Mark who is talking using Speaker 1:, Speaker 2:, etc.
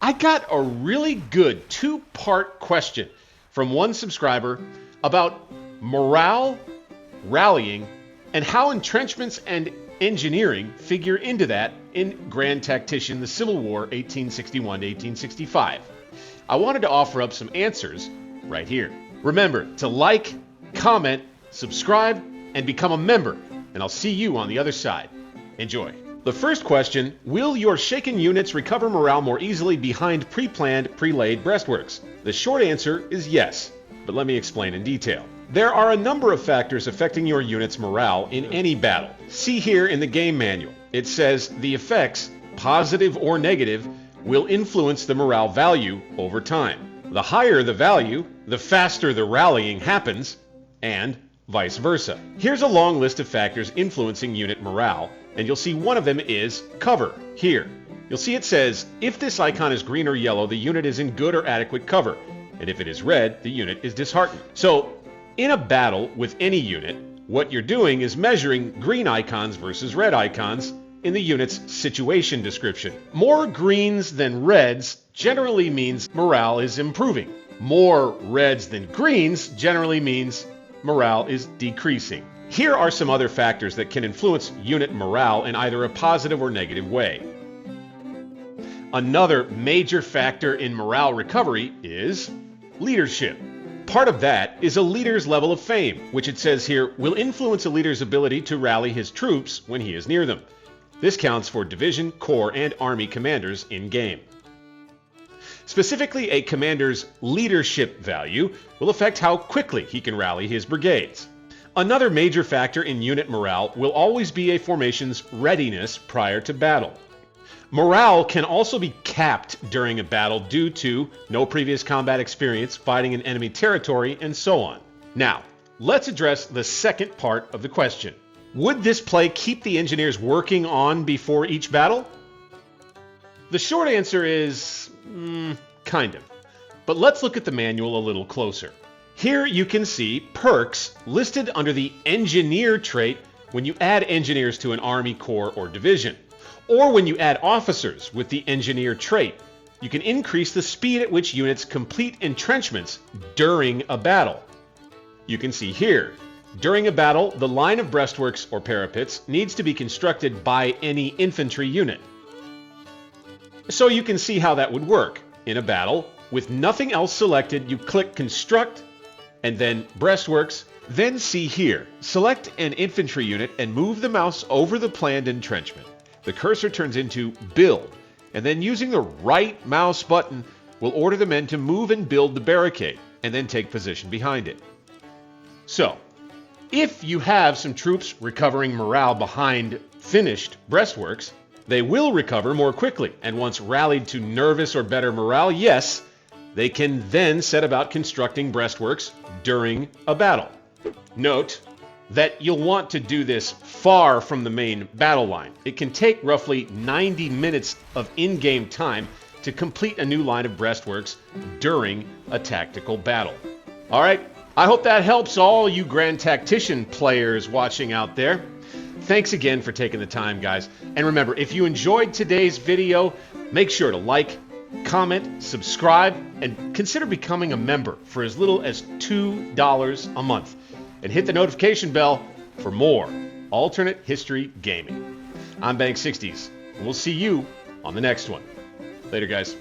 Speaker 1: I got a really good two-part question from one subscriber about morale, rallying, and how entrenchments and engineering figure into that in Grand Tactician, the Civil War, 1861 to 1865. I wanted to offer up some answers right here. Remember to like, comment, subscribe, and become a member, and I'll see you on the other side. Enjoy. The first question, will your shaken units recover morale more easily behind pre-planned, pre-laid breastworks? The short answer is yes, but let me explain in detail. There are a number of factors affecting your unit's morale in any battle. See here in the game manual. It says the effects, positive or negative, will influence the morale value over time. The higher the value, the faster the rallying happens, and vice versa. Here's a long list of factors influencing unit morale, and you'll see one of them is cover here. You'll see it says, if this icon is green or yellow, the unit is in good or adequate cover, and if it is red, the unit is disheartened. So, in a battle with any unit, what you're doing is measuring green icons versus red icons in the unit's situation description. More greens than reds generally means morale is improving. More reds than greens generally means morale is decreasing. Here are some other factors that can influence unit morale in either a positive or negative way. Another major factor in morale recovery is leadership. Part of that is a leader's level of fame, which it says here will influence a leader's ability to rally his troops when he is near them. This counts for division, corps, and army commanders in game. Specifically, a commander's leadership value will affect how quickly he can rally his brigades. Another major factor in unit morale will always be a formation's readiness prior to battle. Morale can also be capped during a battle due to no previous combat experience, fighting in enemy territory, and so on. Now, let's address the second part of the question. Would this play keep the engineers working on before each battle? The short answer is, kind of. But let's look at the manual a little closer. Here you can see perks listed under the engineer trait when you add engineers to an army, corps, or division. Or when you add officers with the engineer trait. You can increase the speed at which units complete entrenchments during a battle. You can see here, during a battle, the line of breastworks or parapets needs to be constructed by any infantry unit. So you can see how that would work. In a battle, with nothing else selected, you click Construct, and then Breastworks. Then see here, select an infantry unit and move the mouse over the planned entrenchment. The cursor turns into Build, and then using the right mouse button will order the men to move and build the barricade, and then take position behind it. So, if you have some troops recovering morale behind finished breastworks, they will recover more quickly, and once rallied to nervous or better morale, yes, they can then set about constructing breastworks during a battle. Note that you'll want to do this far from the main battle line. It can take roughly 90 minutes of in-game time to complete a new line of breastworks during a tactical battle. All right, I hope that helps all you Grand Tactician players watching out there. Thanks again for taking the time, guys. And remember, if you enjoyed today's video, make sure to like, comment, subscribe, and consider becoming a member for as little as $2 a month. And hit the notification bell for more alternate history gaming. I'm Bank 60s, and we'll see you on the next one. Later, guys.